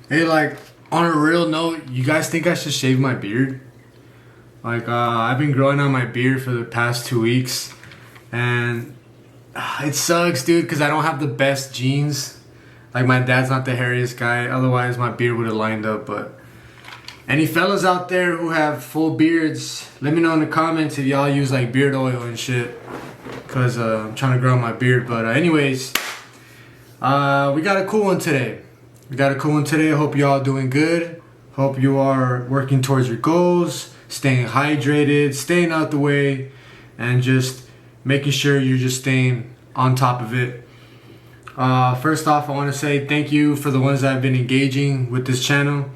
Hey, like, on a real note, you guys think I should shave my beard? Like, I've been growing out my beard for the past 2 weeks, and it sucks, dude, because I don't have the best genes. Like, my dad's not the hairiest guy, otherwise my beard would have lined up, but... Any fellas out there who have full beards, let me know in the comments if y'all use, like, beard oil and shit, because I'm trying to grow out my beard, but anyways, we got a cool one today. I hope you all doing good. Hope you are working towards your goals, staying hydrated, staying out the way, and just making sure you're just staying on top of it. First off, I want to say thank you for the ones that have been engaging with this channel.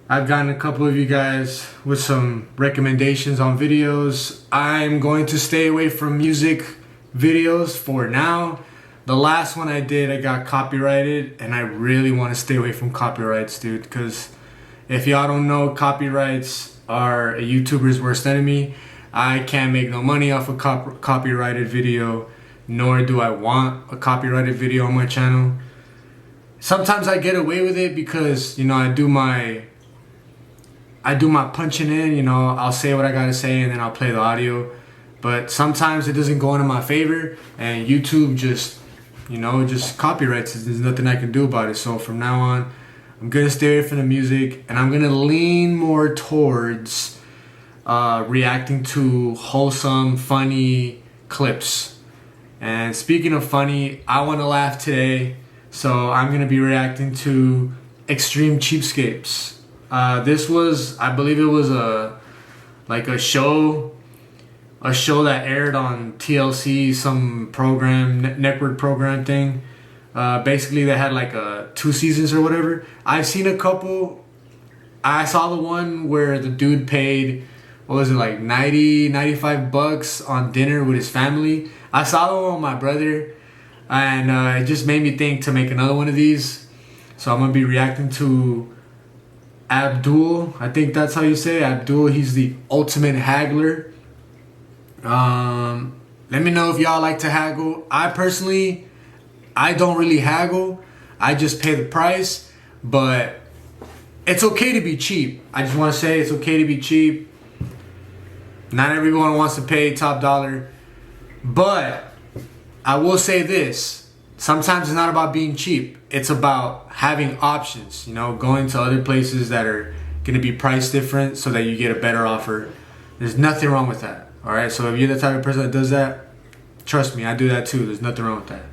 I've gotten a couple of you guys with some recommendations on videos. I'm going to stay away from music videos for now. The last one I did, I got copyrighted, and I really want to stay away from copyrights, dude, because if y'all don't know, copyrights are a YouTuber's worst enemy. I can't make no money off a copyrighted video, nor do I want a copyrighted video on my channel. Sometimes I get away with it because, you know, I do my punching in, you know, I'll say what I gotta say and then I'll play the audio. But sometimes it doesn't go into my favor, and YouTube just, you know, just copyrights it. There's nothing I can do about it. So from now on, I'm gonna stay away from the music, and I'm gonna lean more towards reacting to wholesome, funny clips. And speaking of funny, I want to laugh today, so I'm gonna be reacting to Extreme Cheapskates. This was, I believe it was a show that aired on TLC, some program, network program thing. Basically, they had like 2 seasons or whatever. I've seen a couple. I saw the one where the dude paid, what was it, like 95 bucks on dinner with his family. I saw the one with my brother, and it just made me think to make another one of these. So I'm going to be reacting to Abdul. I think that's how you say it. Abdul. He's the ultimate haggler. Let me know if y'all like to haggle. I personally, I don't really haggle. I just pay the price, but it's okay to be cheap. I just want to say it's okay to be cheap. Not everyone wants to pay top dollar, but I will say this. Sometimes it's not about being cheap. It's about having options, you know, going to other places that are going to be priced different so that you get a better offer. There's nothing wrong with that. All right, so if you're the type of person that does that, trust me, I do that too. There's nothing wrong with that.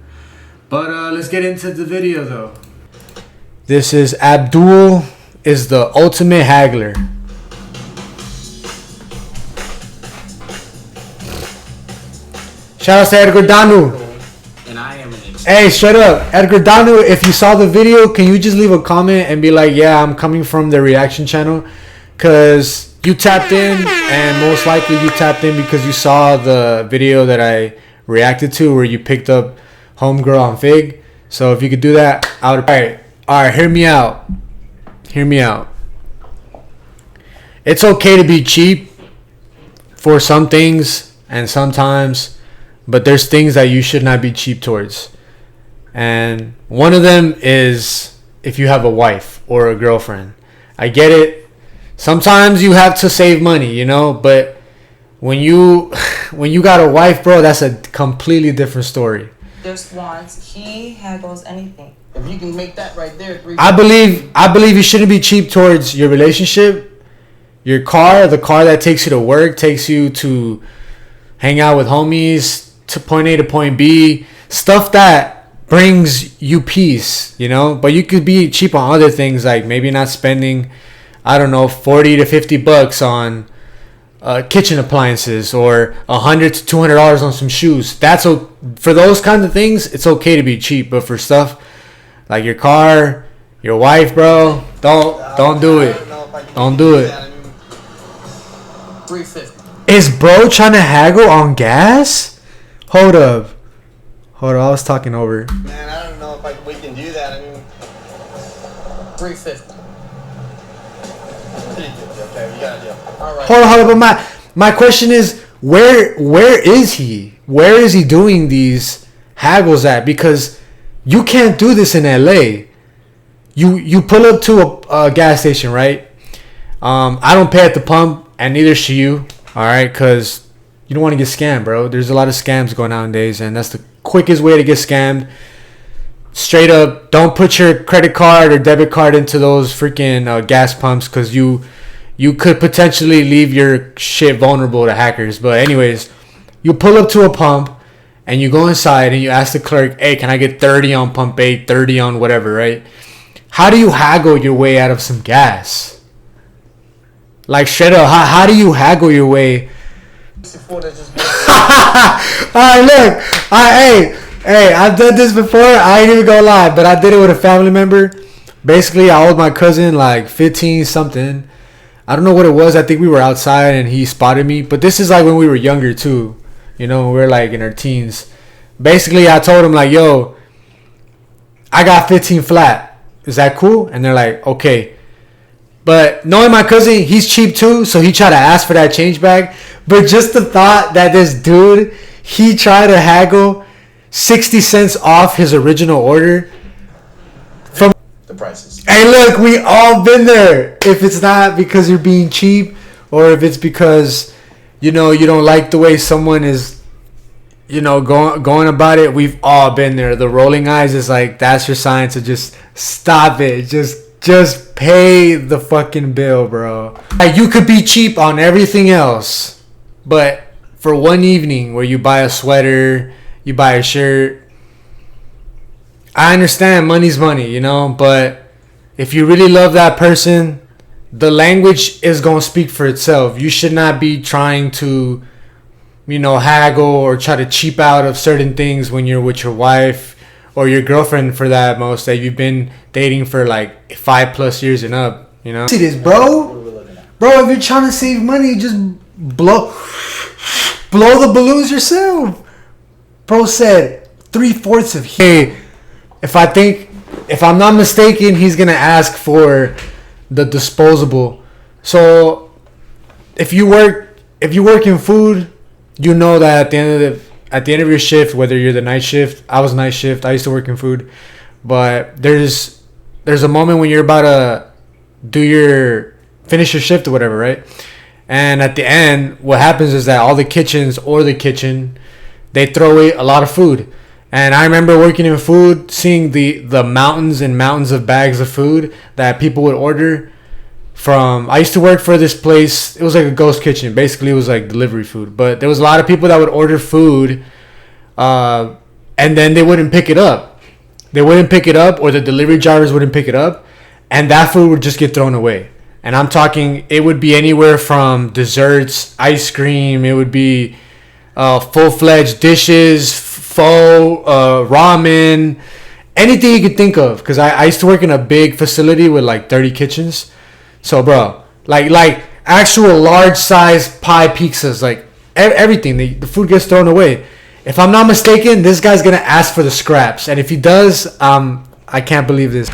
But let's get into the video though. This is Abdul is the ultimate haggler. Shout out to Edgar Danu. And I am an Hey, shut up. Edgar Danu, if you saw the video, can you just leave a comment and be like, yeah, I'm coming from the reaction channel? Because you tapped in, and most likely you tapped in because you saw the video that I reacted to where you picked up Homegirl on Fig. So if you could do that, I would. Alright, hear me out. It's okay to be cheap for some things and sometimes, but there's things that you should not be cheap towards. And one of them is if you have a wife or a girlfriend. I get it. Sometimes you have to save money, you know, but when you got a wife, bro, that's a completely different story. Just wants, he haggles anything. If you can make that right there, I believe you shouldn't be cheap towards your relationship, your car, the car that takes you to work, takes you to hang out with homies, to point A to point B, stuff that brings you peace, you know. But you could be cheap on other things, like maybe not spending, I don't know, 40 to 50 bucks on kitchen appliances, or $100 to $200 on some shoes. For those kinds of things, it's okay to be cheap. But for stuff like your car, your wife, bro, don't do it. Don't do it. $350. Is bro trying to haggle on gas? Hold up, I was talking over. Man, I don't know if we can do that. I mean, $350. Okay, you got a deal. All right. Hold on. But my question is, where is he? Where is he doing these haggles at? Because you can't do this in LA. You pull up to a gas station, right? I don't pay at the pump, and neither should you. All right, because you don't want to get scammed, bro. There's a lot of scams going nowadays, and that's the quickest way to get scammed. Straight up, don't put your credit card or debit card into those freaking gas pumps, because you could potentially leave your shit vulnerable to hackers. But anyways, you pull up to a pump and you go inside and you ask the clerk, hey, can I get 30 on pump 8, 30 on whatever, right? How do you haggle your way out of some gas? Like, straight up, how do you haggle your way? Alright, look. Hey, I've done this before. I ain't even gonna lie, but I did it with a family member. Basically, I owed my cousin like 15 something. I don't know what it was. I think we were outside and he spotted me. But this is like when we were younger too. You know, we were like in our teens. Basically, I told him like, yo, I got 15 flat. Is that cool? And they're like, okay. But knowing my cousin, he's cheap too. So he tried to ask for that change back. But just the thought that this dude, he tried to haggle 60 cents off his original order from the prices. Hey, look, we all been there. If it's not because you're being cheap, or if it's because, you know, you don't like the way someone is, you know, going about it, we've all been there. The rolling eyes is like, that's your sign to just stop it. Just pay the fucking bill, bro. Like, you could be cheap on everything else, but for one evening where you buy a sweater, you buy a shirt, I understand money's money, you know, but if you really love that person, the language is going to speak for itself. You should not be trying to, you know, haggle or try to cheap out of certain things when you're with your wife or your girlfriend, for that most, that you've been dating for like 5+ years and up, you know. See this, bro? Bro, if you're trying to save money, just blow the balloons yourself. Bro said 3/4 of hey. If I'm not mistaken, he's gonna ask for the disposable. So if you work in food, you know that at the end of your shift, whether you're the night shift, I was night shift, I used to work in food, but there's a moment when you're about to finish your shift or whatever, right? And at the end, what happens is that all the kitchens or the kitchen, they throw away a lot of food. And I remember working in food, seeing the mountains and mountains of bags of food that people would order from. I used to work for this place. It was like a ghost kitchen. Basically, it was like delivery food. But there was a lot of people that would order food, and then they wouldn't pick it up. They wouldn't pick it up, or the delivery drivers wouldn't pick it up, and that food would just get thrown away. And I'm talking, it would be anywhere from desserts, ice cream. It would be full-fledged dishes, pho, ramen, anything you could think of. Because I used to work in a big facility with like 30 kitchens. So, bro, like actual large-size pie pizzas, like everything. The food gets thrown away. If I'm not mistaken, this guy's going to ask for the scraps. And if he does, I can't believe this.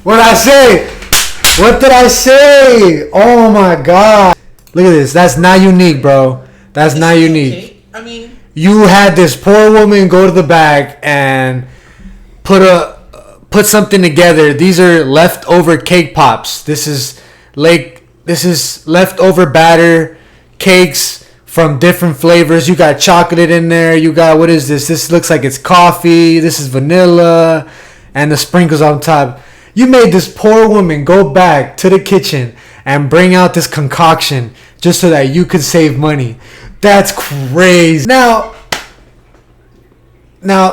What did I say? What did I say? Oh, my God. Look at this. That's not unique, bro. That's not unique. Okay. I mean, you had this poor woman go to the back and put something together. These are leftover cake pops. This is leftover batter cakes from different flavors. You got chocolate in there. You got, what is this? This looks like it's coffee. This is vanilla, and the sprinkles on top. You made this poor woman go back to the kitchen and bring out this concoction just so that you could save money. That's crazy. Now,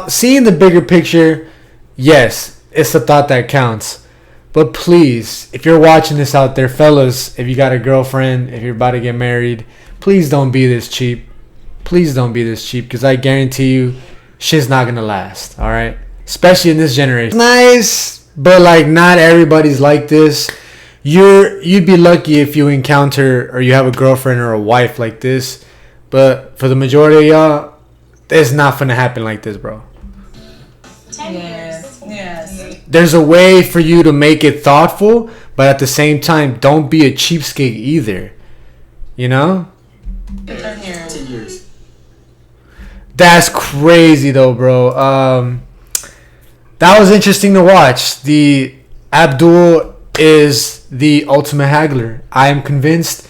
seeing the bigger picture, yes, it's the thought that counts. But please, if you're watching this out there, fellas, if you got a girlfriend, if you're about to get married, please don't be this cheap. Please don't be this cheap, because I guarantee you, shit's not going to last, all right? Especially in this generation. Nice, but like not everybody's like this. You'd be lucky if you encounter or you have a girlfriend or a wife like this. But for the majority of y'all, it's not gonna happen like this, bro. 10 years. Yes. There's a way for you to make it thoughtful, but at the same time, don't be a cheapskate either. You know? 10 years. That's crazy though, bro. that was interesting to watch. The Abdul is the ultimate haggler. I am convinced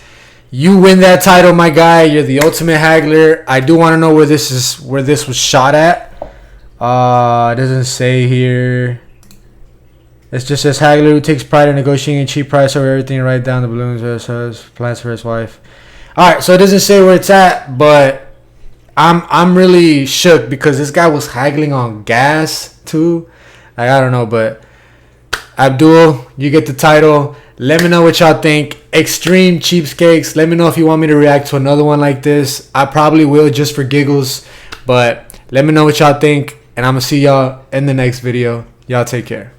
you win that title, my guy. You're the ultimate haggler. I do want to know where this was shot at. It doesn't say here. It just says haggler who takes pride in negotiating a cheap price over everything, right down the balloons, plans for his wife. All right, so it doesn't say where it's at, but I'm really shook because this guy was haggling on gas too. Like, I don't know, but Abdul, you get the title. Let me know what y'all think. Extreme cheapskates. Let me know if you want me to react to another one like this. I probably will just for giggles, but let me know what y'all think, and I'm gonna see y'all in the next video. Y'all take care.